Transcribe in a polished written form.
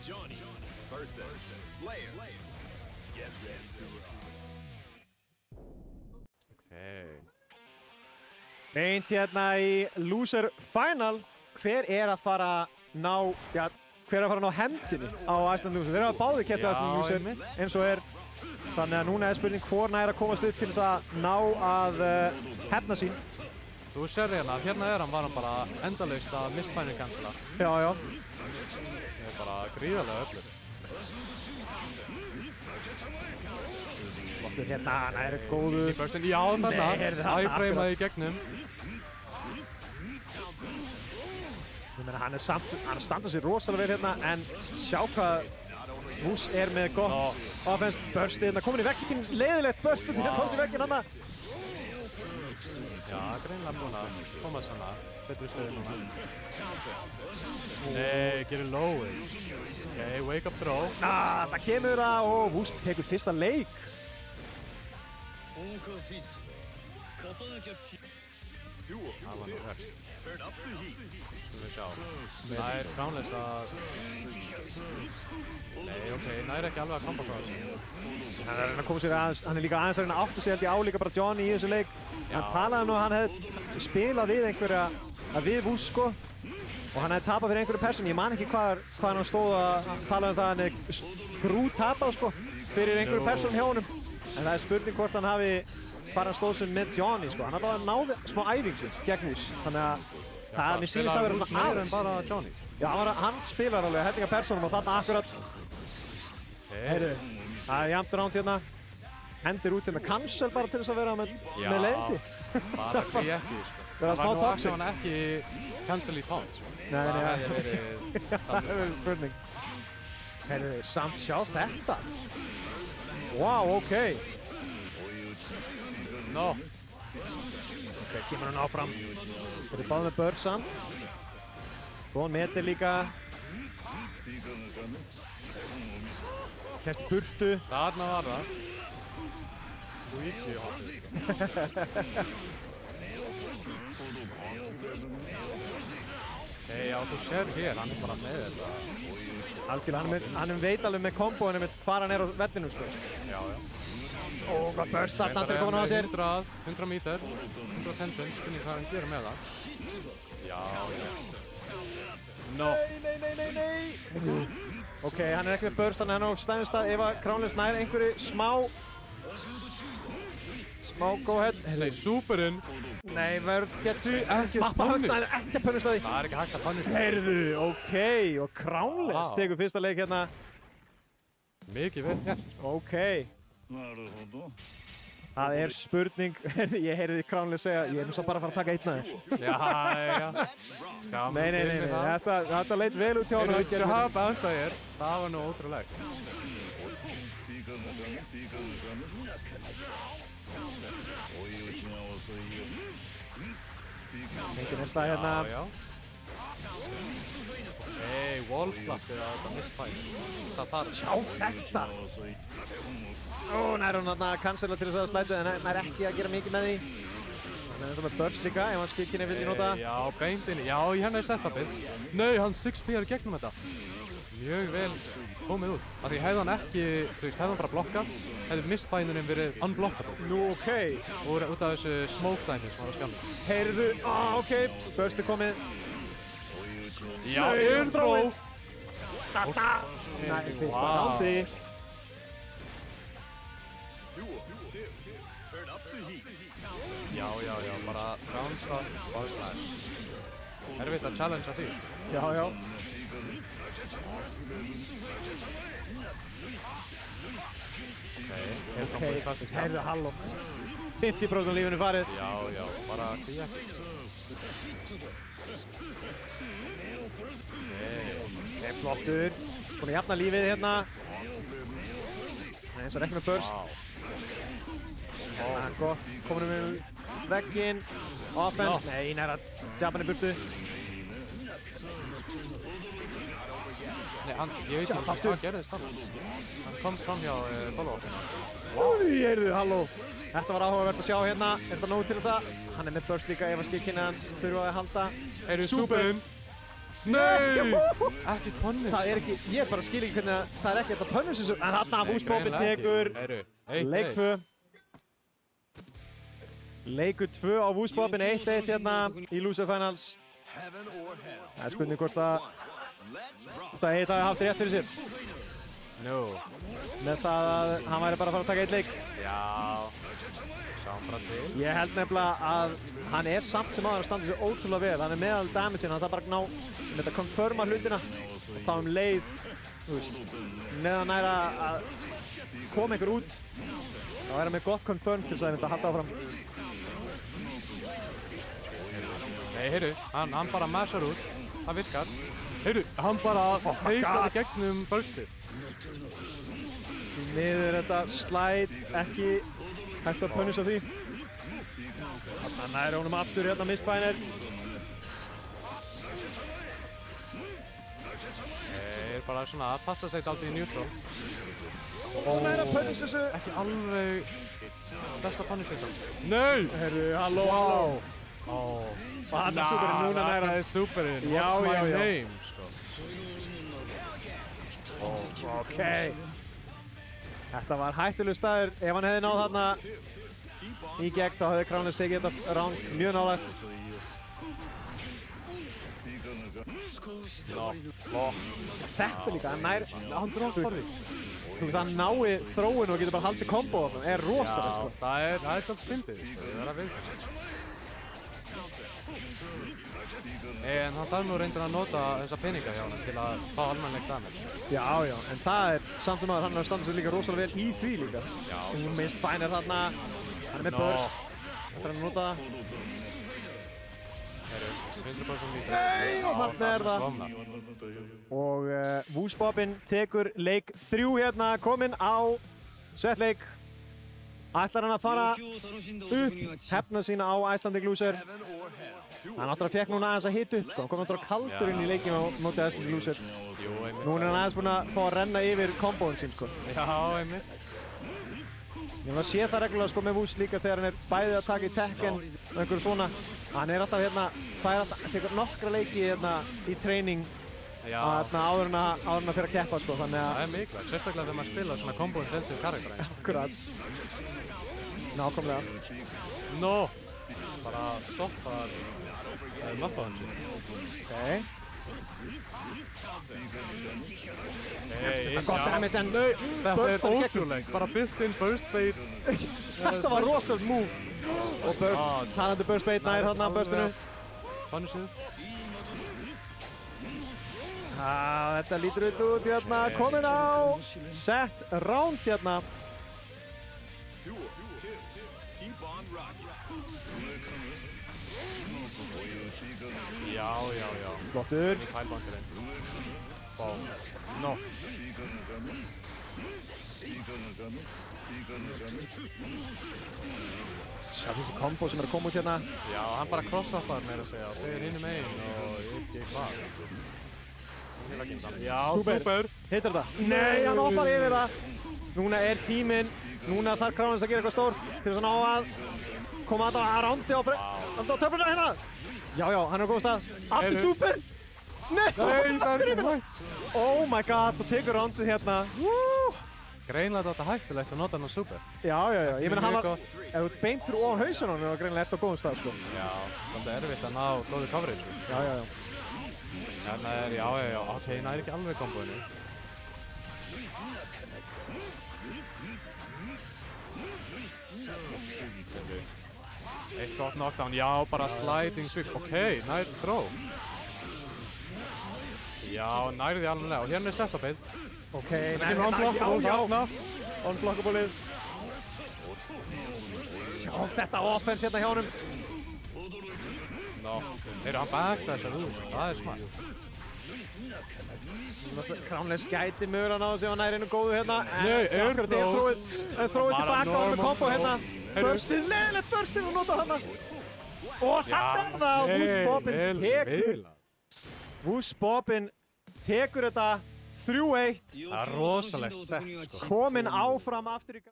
Johnny versus Slayer. Get ready to rock. Beint hérna í Loser Final. Hver er að fara ná, já, hver er að fara ná hendinni á Iceland Loser? Þeir eru að báði keppt Iceland Loser eins og er. Þannig að núna er spurning hvor nær að komast upp til þess að ná að hefna sín. Þú sér hérna er hann bara endalaust að mistfænir cancela. Já, já. Það er bara gríðarlega öflugt. Flottur hérna, hann er góðu. Já, þarna, æfreymaði í gegnum. Ég meina, hann standa sér rosalega vel hérna, en sjá hvað Rúss er með gott offense. Burstið hérna, komin í vegginn, leiðilegt burstið hérna, komst í vegginn hann. Já, greinlega búinn að koma svona betri stöðu núna. Nei, gerir lowið. Ok, wake up throw. Það kemur það og Rúss tekur fyrsta leik. Það var nú höfst. Það er Crownless að... Nei, ok, næri ekki alveg að kompa frá þessu. Hann er að reyna að koma sér aðeins, hann er líka aðeins að reyna að átta sig held ég á líka bara Johnny í þessu leik. Hann talaði nú að hann hefði spilað við einhverja, við Vús sko. Og hann hefði tapað fyrir einhverju persónu, ég man ekki hvað hann stóð að tala um það, hann hefði grútapað sko, fyrir einhverju persónu hjá honum. En það er spurning hvort hann hafi bara stóð sem með Johnny sko, hann hafði náði smá æfingu gegn Vús. Þannig að það mér sýnist að vera svona meira en bara Johnny. Já, hann spilar alveg hellinga persónum og þarna akkurat. Heyrðu, það er jafnt ránt hérna. Hendur út hérna cancel bara til þess að vera með leiðindi. Bara því ekki sko. Það var nú hann ekki cancel í taunt sko. Nei. Það hefur verið spurning. Heyrðu, samt sjá þetta. Wow, ok. No. Ok, kemur hann áfram. Þeir eru báðið með börsamt. Góðan metir líka. Kæft í burtu. Þarna var það. Luigi hoppið. Já, þú sér hér, hann er bara með þetta. Algjörlega, hann veit alveg með komboinu með hvar hann er á vellinum sko. Já. Ó, hvað burst þarna til komin á sér. 100 míter, 100 tension, spurning hvað hann gerir með það. Já. No. Nei. Ok, hann er ekki með burst, hann er á stæðum stað. Ef að Crownless nær einhverju smá go ahead. Nei, superinn. Nei, verð getur ekki pönnustæði. Það er ekki hægt að pönnustæði. Heyrðu, ok, og Crownless tekur fyrsta leik hérna. Mikið vel, já. Ok. Það er spurning, ég heyrði Crownless segja, ég er nú svo bara að fara að taka einn að þér. Já. Nei, þetta leit vel út hjá hann. Þú hafa bænt að þér, það var nú ótrúlegt. Ekki næsta hérna. Já. Hey, wallflappið að þetta misfæði. Sjá þetta! Ó, nær hún að cancela til þess að slæta, en hann er ekki að gera mikið með því. Hann er þetta með burst líka, ef hann skikkinni vil ég nota. Já, beint inni. Já, hérna er setupið. Nei, hann 6P-ar gegnum þetta. Mjög vel komið út. Af því hefði hann ekki, þú veist, hefði hann bara blokkað, hefði mistfæðunum verið unblockable. Nú, ok. Og út af þessu smoke dæmi sem var að skjána. Heyrðu, ok, burst er komið. Já, intro! Nei, fyrsta rándi. Já, bara ránsa og slags. Erfitt að challengea því. Já. Ok, heyrðu, halló. 50% af lífinu farið. Já, bara því ekki. Ok, flottur. Búin að jafna lífið hérna. Nei, eins og ekki með burst. Það er gott. Komin með vegginn. Offense. Nei, næra jabban í burtu. Nei, ég veit ekki hvað gerðist þannig. Hann komst fram hjá follow-upinu. Úi, heyrðu, halló. Þetta var áhugavert að sjá hérna. Er þetta nóg til þess að? Hann er með burst líka ef að skikkinni hann þurfa að halda. Heyrðu, superinn. Nei! Ekkert punish. Það er ekki, ég bara skil ekki hvernig það er ekki þetta punish þessu. En þarna Wúsbóbin tekur leik 2. Leikur 2 á Wúsbóbin, 1-1 hérna í Loser Finals. Það er spurning hvort að Heitt hafi haft rétt fyrir sér. Með það að hann væri bara að fara að taka 1 leik. Já, sjáum bara til. Ég held nefnilega að hann er samt sem aður að standa sér ótrúlega vel. Hann er meðal damage-in, hann þarf bara að ná með þetta konfirma hlutina og þá leið, þú veist, neðan næra að koma einhver út. Þá er hann með gott confirm til þess að þetta halda áfram. Nei, heyrðu, hann bara mashar út. Það virkar. Heyrðu, hann bara heitar í gegnum burstið. Því miður þetta slide ekki hægt að punisha því. Þannig næri honum aftur hérna Mistfiner. Þeir bara svona að passa sig dálítið í neutral. Og næri að punisha þessu. Ekki alveg besta punishing samt. Nei! Herru, halló, halló. Og hann er superinn núna næra. Það er superinn. Já. Name, sko. Ok. Þetta var hættulegur staður. Ef hann hefði náð þarna í gegn þá hefði Crownes tekið þetta round mjög nálægt. Flott. Þetta líka, hann droppar því. Þú veist, hann nái þróinu og getur bara haldið kombo á það. Er rosalega, sko. Það er dálítið fyndið, sko. Það er að við. En hann þarf nú reyndir að nota þessa peninga hjá hann til að fá almennilegt damage. Já, en það er samt sem að hann er að standa sig líka rosalega vel í því líka. Já. Mistfiner þarna, hann er með burst. Það er að nota það. Herru, 100% líka. Nei, og þarna er það. Og Wúsbóbin tekur leik 3 hérna, kominn á setleik. Ætlar hann að fara upp, hefna sína á Icelandic Loser. Hann áttur að fekk núna aðeins að hita upp, sko. Hann kom áttur að kaldur inn í leikinu á móti Icelandic Loser. Núna er hann aðeins búinn að fá að renna yfir kombóin sín, sko. Já, einmitt. Ég var að sé það reglulega, sko, með Wús líka þegar hann er bæðið að taka í Tekken og einhverju svona. Hann er alltaf hérna, tekur nokkra leiki hérna í training áður en að fyrir að keppa, sko. Þannig að... Það er mikilvægt, sérstaklega þegar maður spila svona combo-intensive karakter. Akkurat. Nákvæmlega. Nó! Bara stoppa mappaðan sér. Ok. Hey, gott damage en... Þetta er ótrúlegt. Bara built-in burst baits. Þetta var rosalega move. Og talandi burst bait nær hérna á burstinu. Punishið. Þetta lítur út hérna. Komin á set round hérna. Já. Flottur. Hælbankurinn. Bám. Nó. Sjá þessi kombo sem er að koma út hérna. Já, hann bara cross-uppar meira að segja. Þeir hinum einn og ég veit ekki hvað. Já, super. Hittir þetta? Nei, hann hoppar yfir það. Núna er tíminn. Núna þarf Crownes að gera eitthvað stórt til þess að ná að koma að rándi á töfluna hérna. Já, hann er að komast að. Aftur super. Nei, það er ekki hægt. Oh my god, þú tekur rándið hérna. Greinlega þetta hættulegt að nota hann á super. Já. Ég meina hann var, ef þú beint fyrir ofan hausun á hann, var greinlega eftir á góðum stað, sko. Já, þetta er erfitt að ná góðu coverage. Já. Hérna er, já, ok, næri ekki alveg komboinu. Eitt gott knockdown, já, bara sliding swift, ok, nær throw. Já, nærði alveg, og hérna er setupið. Ok, Unblockable-ið. Sjá þetta offense hérna hjá honum. Nó, heyrðu, hann backta þessar út, það er smart. Crownes gæti mögulega náðu sig á nær einu góðu hérna. Nei, þróið tilbaka á með kombo hérna. Burstið, leiðilegt burstið og nota þarna. Og þetta er það, Wúsbóbin tekur þetta 3-1. Það er rosalegt sett, sko. Komin áfram aftur í